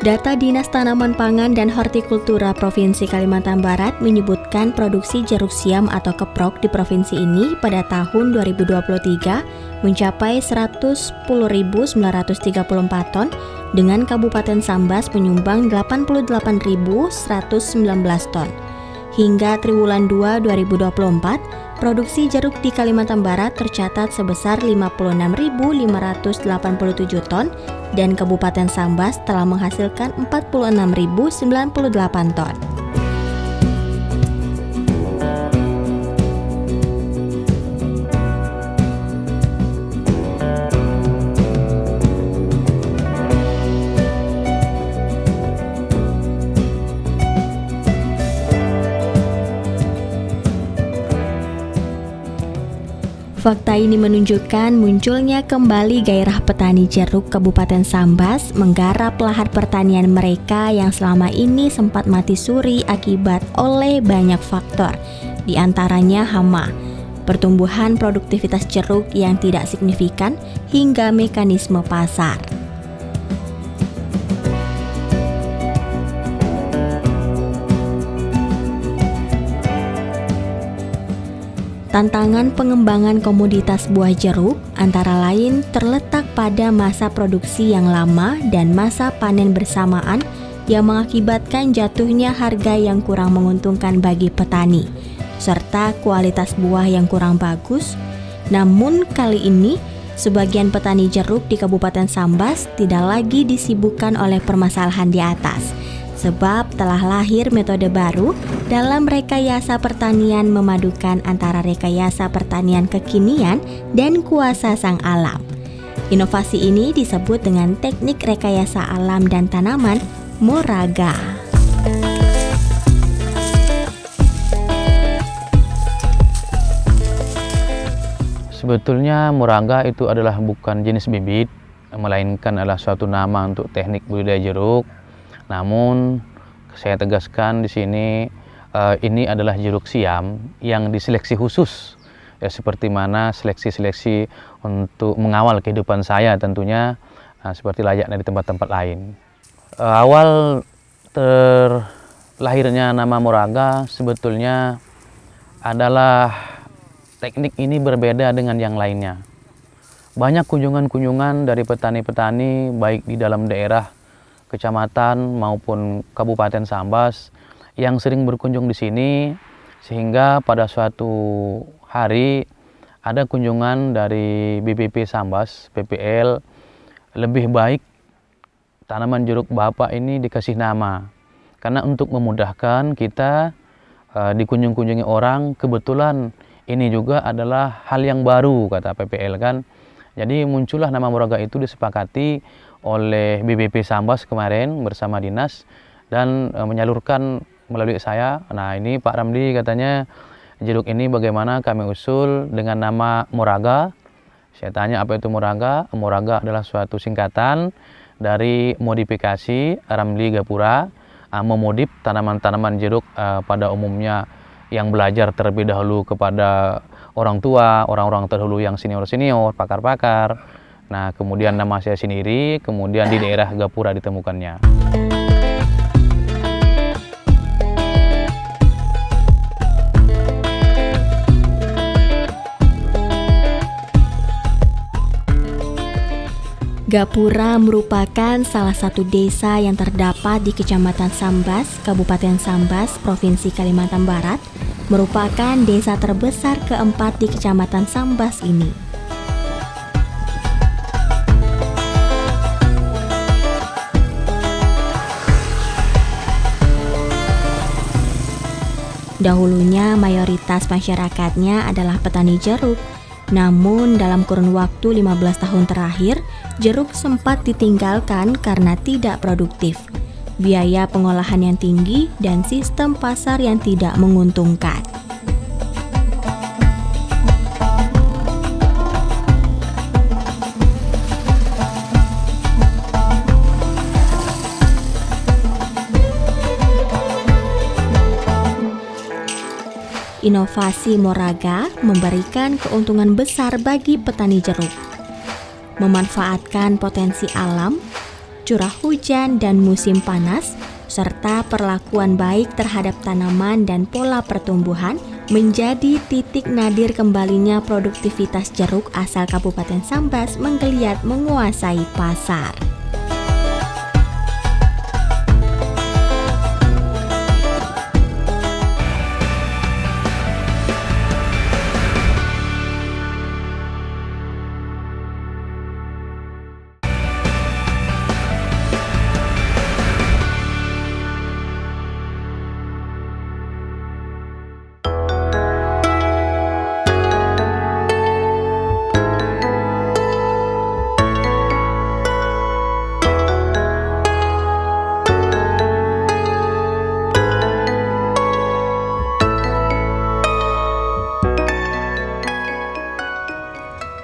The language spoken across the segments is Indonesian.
Data Dinas Tanaman Pangan dan Hortikultura Provinsi Kalimantan Barat menyebutkan produksi jeruk siam atau keprok di provinsi ini pada tahun 2023 mencapai 110.934 ton dengan Kabupaten Sambas menyumbang 88.119 ton. Hingga triwulan 2 2024, produksi jeruk di Kalimantan Barat tercatat sebesar 56.587 ton dan Kabupaten Sambas telah menghasilkan 46.098 ton. Fakta ini menunjukkan munculnya kembali gairah petani jeruk Kabupaten Sambas menggarap lahan pertanian mereka yang selama ini sempat mati suri akibat oleh banyak faktor, di antaranya hama, pertumbuhan produktivitas jeruk yang tidak signifikan, hingga mekanisme pasar. Tantangan pengembangan komoditas buah jeruk antara lain terletak pada masa produksi yang lama dan masa panen bersamaan yang mengakibatkan jatuhnya harga yang kurang menguntungkan bagi petani, serta kualitas buah yang kurang bagus. Namun kali ini, sebagian petani jeruk di Kabupaten Sambas tidak lagi disibukkan oleh permasalahan di atas, sebab telah lahir metode baru dalam rekayasa pertanian memadukan antara rekayasa pertanian kekinian dan kuasa sang alam. Inovasi ini disebut dengan teknik rekayasa alam dan tanaman Moraga. Sebetulnya Moraga itu adalah bukan jenis bibit, melainkan adalah suatu nama untuk teknik budidaya jeruk. Namun saya tegaskan di sini ini adalah jeruk siam yang diseleksi khusus, ya, seperti mana seleksi-seleksi untuk mengawal kehidupan saya tentunya, seperti layaknya di tempat-tempat lain. Awal terlahirnya nama Moraga sebetulnya adalah teknik ini berbeda dengan yang lainnya. Banyak kunjungan-kunjungan dari petani-petani baik di dalam daerah kecamatan maupun Kabupaten Sambas yang sering berkunjung di sini, sehingga pada suatu hari ada kunjungan dari BPP Sambas, PPL, lebih baik tanaman jeruk Bapak ini dikasih nama. Karena untuk memudahkan kita dikunjung-kunjungi orang, kebetulan ini juga adalah hal yang baru, kata PPL kan. Jadi muncullah nama Moraga itu disepakati oleh BPP Sambas kemarin bersama dinas dan menyalurkan melalui saya. Nah, ini Pak Ramli katanya jeruk ini bagaimana kami usul dengan nama Moraga. Saya tanya apa itu Moraga? Moraga adalah suatu singkatan dari modifikasi Ramli Gapura, memodif tanaman-tanaman jeruk pada umumnya yang belajar terlebih dahulu kepada orang tua, orang-orang terdahulu yang senior-senior, pakar-pakar. Nah, kemudian nama saya sendiri, kemudian di daerah Gapura ditemukannya. Gapura merupakan salah satu desa yang terdapat di Kecamatan Sambas, Kabupaten Sambas, Provinsi Kalimantan Barat, merupakan desa terbesar keempat di Kecamatan Sambas ini. Dahulunya mayoritas masyarakatnya adalah petani jeruk. Namun dalam kurun waktu 15 tahun terakhir, jeruk sempat ditinggalkan karena tidak produktif, biaya pengolahan yang tinggi, dan sistem pasar yang tidak menguntungkan. Inovasi Moraga memberikan keuntungan besar bagi petani jeruk. Memanfaatkan potensi alam, curah hujan dan musim panas, serta perlakuan baik terhadap tanaman dan pola pertumbuhan menjadi titik nadir kembalinya produktivitas jeruk asal Kabupaten Sambas menggeliat menguasai pasar.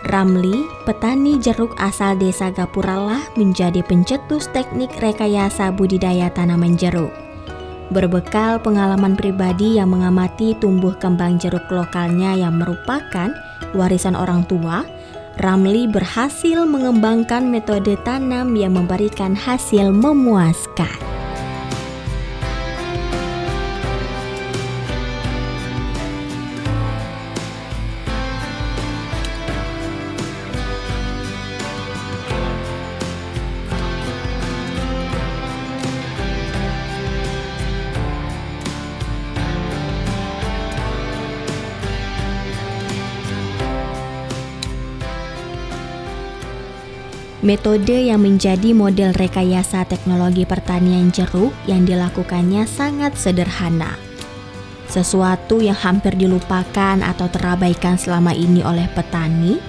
Ramli, petani jeruk asal desa Gapuralah, menjadi pencetus teknik rekayasa budidaya tanaman jeruk. Berbekal pengalaman pribadi yang mengamati tumbuh kembang jeruk lokalnya yang merupakan warisan orang tua, Ramli berhasil mengembangkan metode tanam yang memberikan hasil memuaskan. Metode yang menjadi model rekayasa teknologi pertanian jeruk yang dilakukannya sangat sederhana. Sesuatu yang hampir dilupakan atau terabaikan selama ini oleh petani.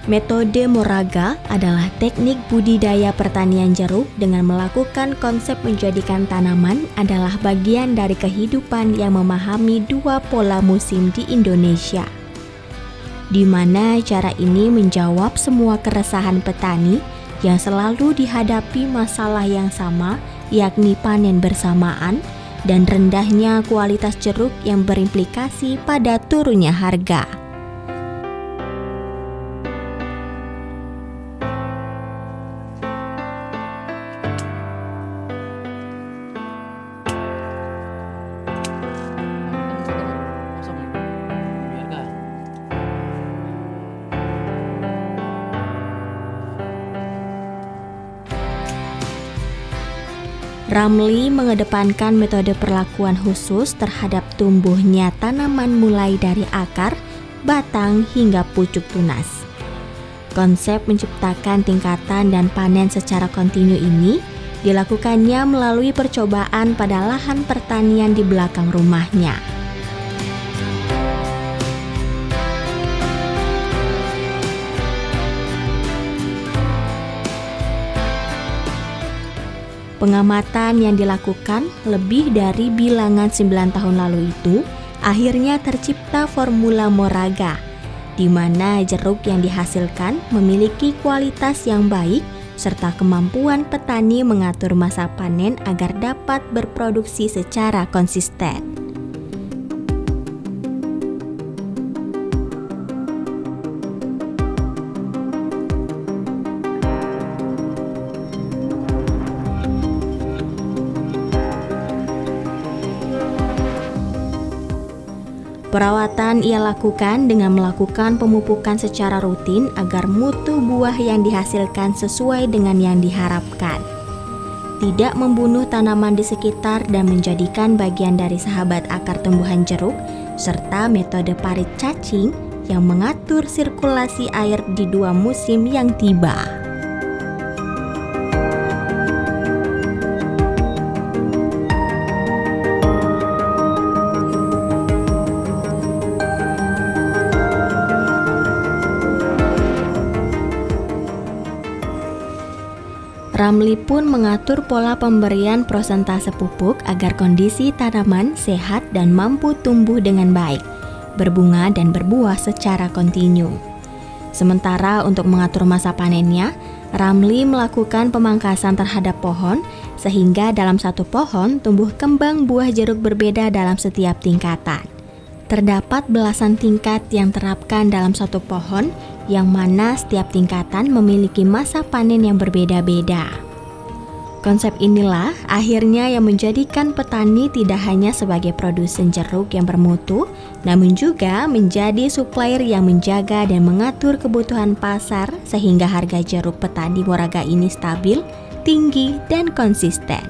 Metode Moraga adalah teknik budidaya pertanian jeruk dengan melakukan konsep menjadikan tanaman adalah bagian dari kehidupan yang memahami dua pola musim di Indonesia, di mana cara ini menjawab semua keresahan petani yang selalu dihadapi masalah yang sama, yakni panen bersamaan dan rendahnya kualitas jeruk yang berimplikasi pada turunnya harga. Ramli mengedepankan metode perlakuan khusus terhadap tumbuhnya tanaman mulai dari akar, batang, hingga pucuk tunas. Konsep menciptakan tingkatan dan panen secara kontinu ini dilakukannya melalui percobaan pada lahan pertanian di belakang rumahnya. Pengamatan yang dilakukan lebih dari bilangan 9 tahun lalu itu akhirnya tercipta formula Moraga, di mana jeruk yang dihasilkan memiliki kualitas yang baik serta kemampuan petani mengatur masa panen agar dapat berproduksi secara konsisten. Perawatan ia lakukan dengan melakukan pemupukan secara rutin agar mutu buah yang dihasilkan sesuai dengan yang diharapkan. Tidak membunuh tanaman di sekitar dan menjadikan bagian dari sahabat akar tumbuhan jeruk, serta metode parit cacing yang mengatur sirkulasi air di dua musim yang tiba. Ramli pun mengatur pola pemberian prosentase pupuk agar kondisi tanaman sehat dan mampu tumbuh dengan baik, berbunga dan berbuah secara kontinu. Sementara untuk mengatur masa panennya, Ramli melakukan pemangkasan terhadap pohon sehingga dalam satu pohon tumbuh kembang buah jeruk berbeda dalam setiap tingkatan. Terdapat belasan tingkat yang terapkan dalam satu pohon, yang mana setiap tingkatan memiliki masa panen yang berbeda-beda. Konsep inilah akhirnya yang menjadikan petani tidak hanya sebagai produsen jeruk yang bermutu, namun juga menjadi supplier yang menjaga dan mengatur kebutuhan pasar sehingga harga jeruk petani Moraga ini stabil, tinggi, dan konsisten.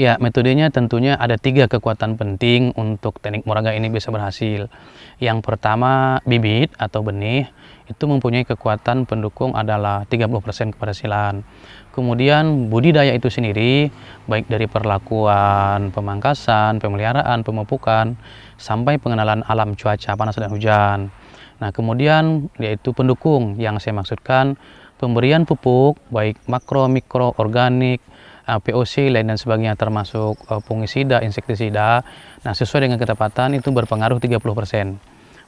Ya, metodenya tentunya ada 3 kekuatan penting untuk teknik Moraga ini bisa berhasil. Yang pertama, bibit atau benih itu mempunyai kekuatan pendukung adalah 30% keberhasilan. Kemudian budidaya itu sendiri, baik dari perlakuan, pemangkasan, pemeliharaan, pemupukan, sampai pengenalan alam cuaca panas dan hujan. Nah, kemudian yaitu pendukung yang saya maksudkan pemberian pupuk, baik makro, mikro, organik, POC, lain dan sebagainya termasuk fungisida, insektisida. Nah, sesuai dengan ketepatan itu berpengaruh 30%.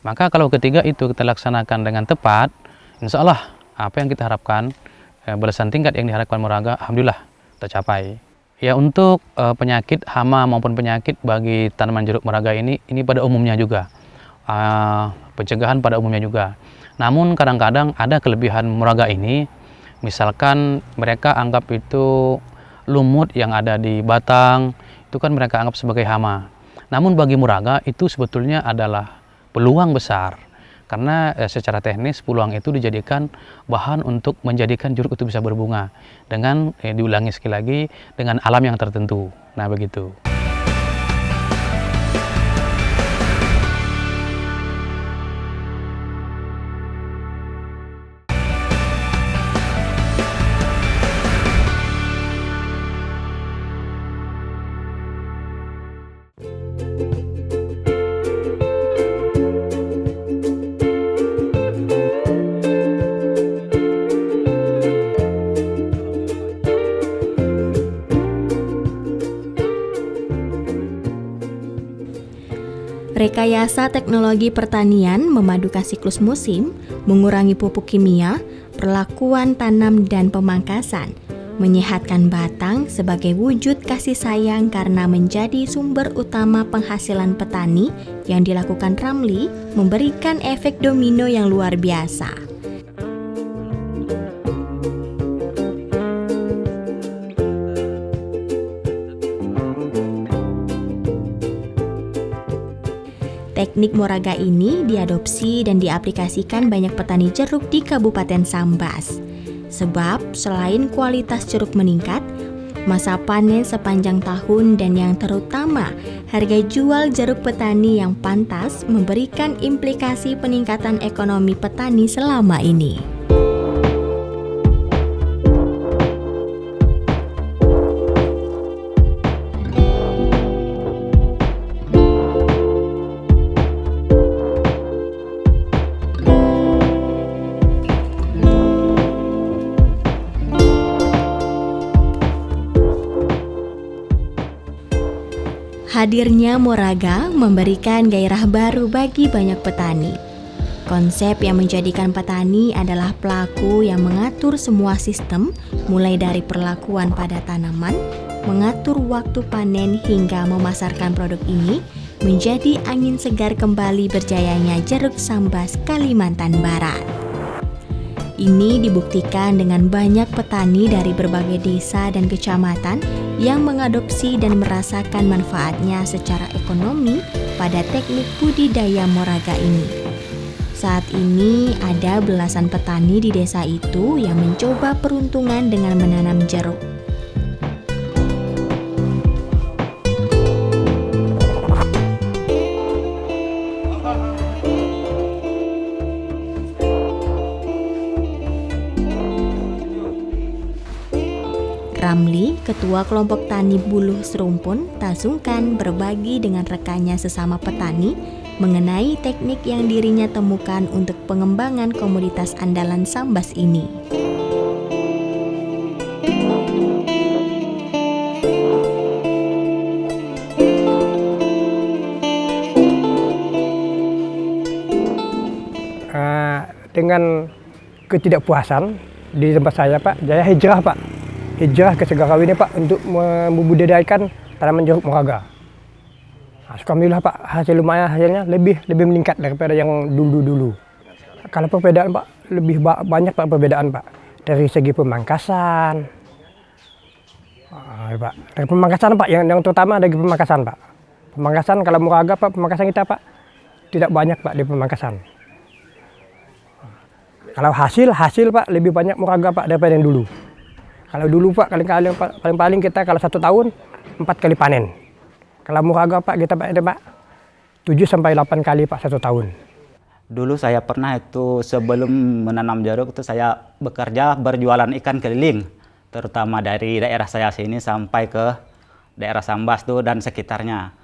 Maka kalau ketiga itu kita laksanakan dengan tepat, insya Allah apa yang kita harapkan, belasan tingkat yang diharapkan Moraga, alhamdulillah tercapai. Ya, untuk penyakit hama maupun penyakit bagi tanaman jeruk Moraga ini pada umumnya juga. Pencegahan pada umumnya juga. Namun kadang-kadang ada kelebihan Moraga ini, misalkan mereka anggap itu lumut yang ada di batang, itu kan mereka anggap sebagai hama. Namun bagi Moraga itu sebetulnya adalah peluang besar, karena secara teknis peluang itu dijadikan bahan untuk menjadikan jeruk itu bisa berbunga dengan diulangi sekali lagi dengan alam yang tertentu. Nah, begitu. Rekayasa teknologi pertanian memadukan siklus musim, mengurangi pupuk kimia, perlakuan tanam dan pemangkasan, menyehatkan batang sebagai wujud kasih sayang karena menjadi sumber utama penghasilan petani yang dilakukan Ramli memberikan efek domino yang luar biasa. Teknik Moraga ini diadopsi dan diaplikasikan banyak petani jeruk di Kabupaten Sambas. Sebab selain kualitas jeruk meningkat, masa panen sepanjang tahun dan yang terutama harga jual jeruk petani yang pantas memberikan implikasi peningkatan ekonomi petani selama ini. Hadirnya Moraga memberikan gairah baru bagi banyak petani. Konsep yang menjadikan petani adalah pelaku yang mengatur semua sistem, mulai dari perlakuan pada tanaman, mengatur waktu panen hingga memasarkan produk ini, menjadi angin segar kembali berjayanya jeruk Sambas, Kalimantan Barat. Ini dibuktikan dengan banyak petani dari berbagai desa dan kecamatan yang mengadopsi dan merasakan manfaatnya secara ekonomi pada teknik budidaya Moraga ini. Saat ini ada belasan petani di desa itu yang mencoba peruntungan dengan menanam jeruk. Ramli, ketua kelompok tani Buluh Serumpun, tak sungkan berbagi dengan rekannya sesama petani mengenai teknik yang dirinya temukan untuk pengembangan komoditas andalan Sambas ini. Dengan ketidakpuasan di tempat saya Pak, saya hijrah Pak. Hijrah ke Segarawi ini Pak untuk membudidayakan tanaman jeruk moraga. Nah, alhamdulillah Pak, hasilnya lebih meningkat daripada yang dulu. Kalau perbedaan Pak, lebih banyak Pak perbedaan Pak. Dari segi pemangkasan. Pak. Dari pemangkasan Pak, yang terutama dari pemangkasan Pak. Pemangkasan kalau moraga Pak, pemangkasan kita Pak tidak banyak Pak di pemangkasan. Kalau hasil Pak lebih banyak moraga Pak daripada yang dulu. Kalau dulu Pak paling kita kalau 1 tahun 4 kali panen. Kalau moraga Pak kita Pak 7 sampai 8 kali Pak 1 tahun. Dulu saya pernah itu sebelum menanam jeruk itu saya bekerja berjualan ikan keliling, terutama dari daerah saya sini sampai ke daerah Sambas tuh dan sekitarnya.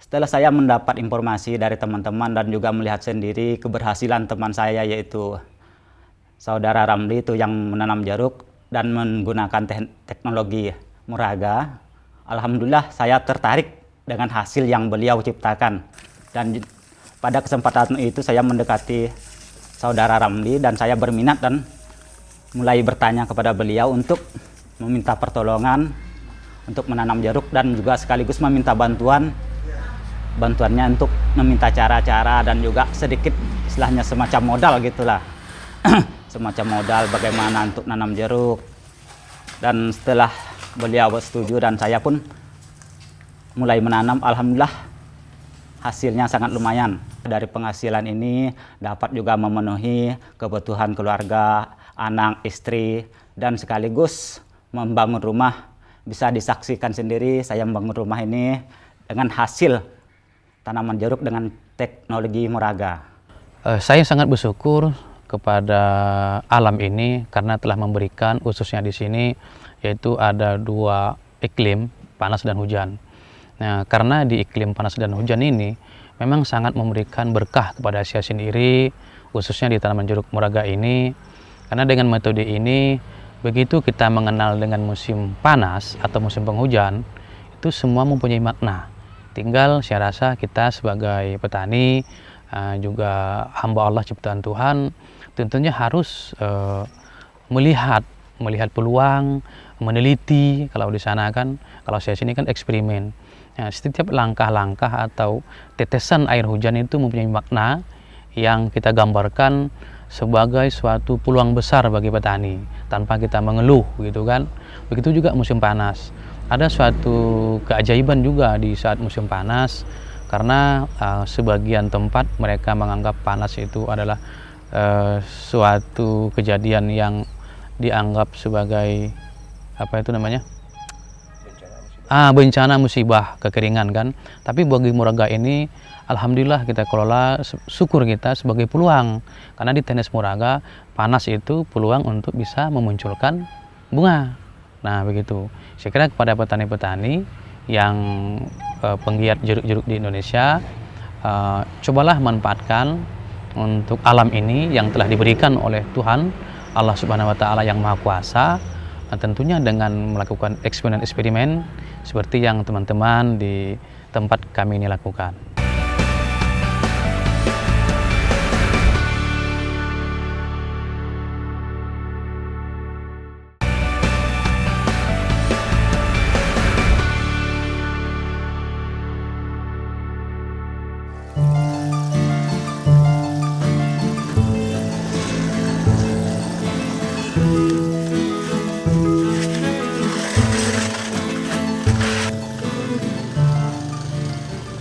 Setelah saya mendapat informasi dari teman-teman dan juga melihat sendiri keberhasilan teman saya yaitu Saudara Ramli itu yang menanam jeruk dan menggunakan teknologi moraga, alhamdulillah saya tertarik dengan hasil yang beliau ciptakan. Dan pada kesempatan itu saya mendekati Saudara Ramli dan saya berminat dan mulai bertanya kepada beliau untuk meminta pertolongan untuk menanam jeruk dan juga sekaligus meminta bantuannya untuk meminta cara-cara dan juga sedikit istilahnya semacam modal gitulah. Semacam modal bagaimana untuk nanam jeruk. Dan setelah beliau setuju dan saya pun mulai menanam, alhamdulillah hasilnya sangat lumayan. Dari penghasilan ini dapat juga memenuhi kebutuhan keluarga, anak, istri, dan sekaligus membangun rumah. Bisa disaksikan sendiri saya membangun rumah ini dengan hasil tanaman jeruk dengan teknologi moraga. Saya sangat bersyukur kepada alam ini karena telah memberikan, khususnya di sini, yaitu ada 2 iklim, panas dan hujan. Nah, karena di iklim panas dan hujan ini memang sangat memberikan berkah kepada saya sendiri, khususnya di tanaman jeruk moraga ini. Karena dengan metode ini, begitu kita mengenal dengan musim panas atau musim penghujan, itu semua mempunyai makna. Tinggal saya rasa kita sebagai petani, juga hamba Allah ciptaan Tuhan, tentunya harus melihat peluang, meneliti. Kalau di sana kan, kalau saya sini kan eksperimen. Nah, setiap langkah-langkah atau tetesan air hujan itu mempunyai makna yang kita gambarkan sebagai suatu peluang besar bagi petani tanpa kita mengeluh gitu kan. Begitu juga musim panas. Ada suatu keajaiban juga di saat musim panas karena sebagian tempat mereka menganggap panas itu adalah suatu kejadian yang dianggap sebagai bencana musibah kekeringan kan. Tapi bagi moraga ini alhamdulillah kita kelola, syukur kita sebagai peluang, karena di tenis moraga panas itu peluang untuk bisa memunculkan bunga. Nah begitu, saya kira kepada petani-petani yang penggiat jeruk-jeruk di Indonesia, cobalah manfaatkan untuk alam ini yang telah diberikan oleh Tuhan Allah Subhanahu wa Ta'ala yang Maha Kuasa, tentunya dengan melakukan eksperimen-eksperimen seperti yang teman-teman di tempat kami ini lakukan.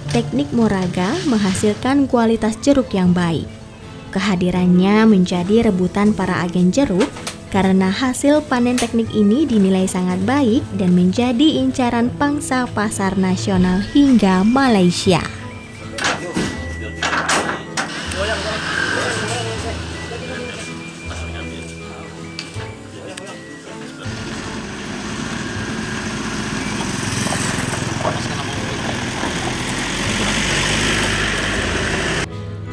Teknik moraga menghasilkan kualitas jeruk yang baik. Kehadirannya menjadi rebutan para agen jeruk karena hasil panen teknik ini dinilai sangat baik dan menjadi incaran pangsa pasar nasional hingga Malaysia.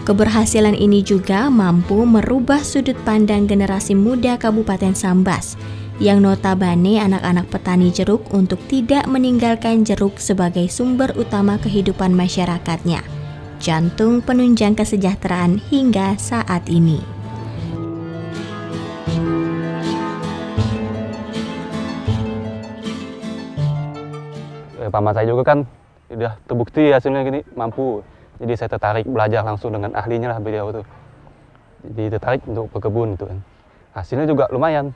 Keberhasilan ini juga mampu merubah sudut pandang generasi muda Kabupaten Sambas yang notabene anak-anak petani jeruk untuk tidak meninggalkan jeruk sebagai sumber utama kehidupan masyarakatnya, jantung penunjang kesejahteraan hingga saat ini. paman saya juga kan udah terbukti hasilnya gini mampu. Jadi saya tertarik belajar langsung dengan ahlinya lah beliau tuh. Jadi tertarik untuk berkebun itu kan. Hasilnya juga lumayan.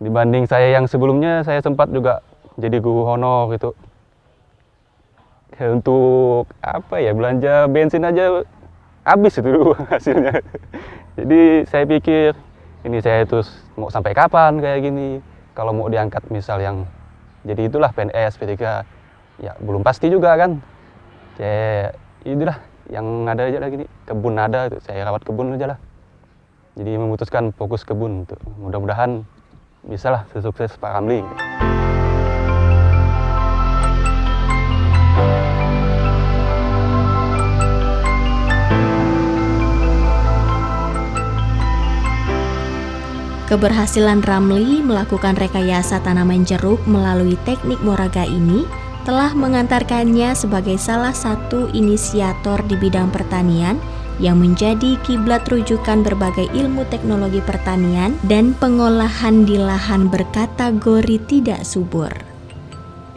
Dibanding saya yang sebelumnya, saya sempat juga jadi guru honor gitu. Untuk apa ya, belanja bensin aja habis itu dulu hasilnya. Jadi saya pikir ini saya terus mau sampai kapan kayak gini. Kalau mau diangkat misal yang jadi itulah PNS, P3, ya belum pasti juga kan. Saya inilah yang ada aja lagi nih, kebun ada, saya rawat kebun aja lah. Jadi memutuskan fokus kebun, mudah-mudahan bisalah sesukses Pak Ramli. Keberhasilan Ramli melakukan rekayasa tanaman jeruk melalui teknik Moraga ini telah mengantarkannya sebagai salah satu inisiator di bidang pertanian yang menjadi kiblat rujukan berbagai ilmu teknologi pertanian dan pengolahan di lahan berkategori tidak subur.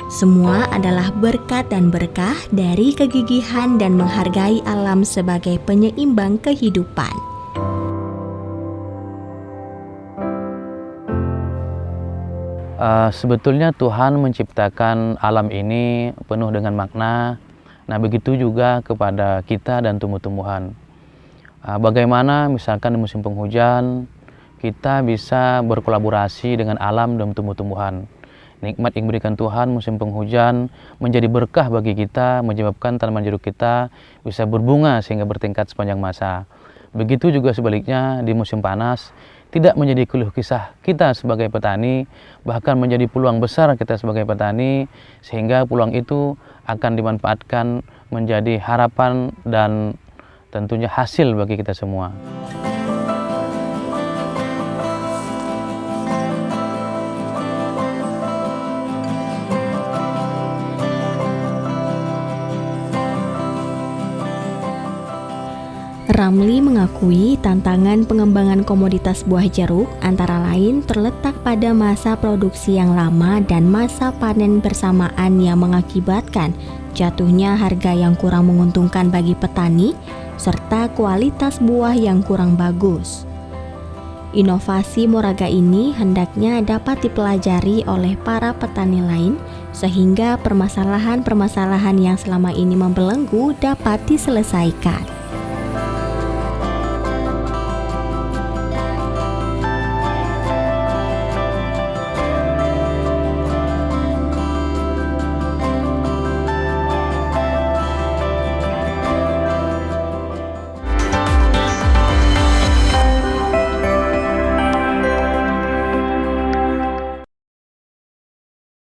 Semua adalah berkat dan berkah dari kegigihan dan menghargai alam sebagai penyeimbang kehidupan. Sebetulnya Tuhan menciptakan alam ini penuh dengan makna. Nah, begitu juga kepada kita dan tumbuh-tumbuhan. Bagaimana misalkan di musim penghujan, kita bisa berkolaborasi dengan alam dan tumbuh-tumbuhan. Nikmat yang diberikan Tuhan musim penghujan menjadi berkah bagi kita, menyebabkan tanaman jeruk kita bisa berbunga sehingga bertingkat sepanjang masa. Begitu juga sebaliknya di musim panas, tidak menjadi keluh kisah kita sebagai petani, bahkan menjadi peluang besar kita sebagai petani, sehingga peluang itu akan dimanfaatkan menjadi harapan dan tentunya hasil bagi kita semua. Ramli mengakui tantangan pengembangan komoditas buah jeruk antara lain terletak pada masa produksi yang lama dan masa panen bersamaan yang mengakibatkan jatuhnya harga yang kurang menguntungkan bagi petani serta kualitas buah yang kurang bagus. Inovasi Moraga ini hendaknya dapat dipelajari oleh para petani lain sehingga permasalahan-permasalahan yang selama ini membelenggu dapat diselesaikan.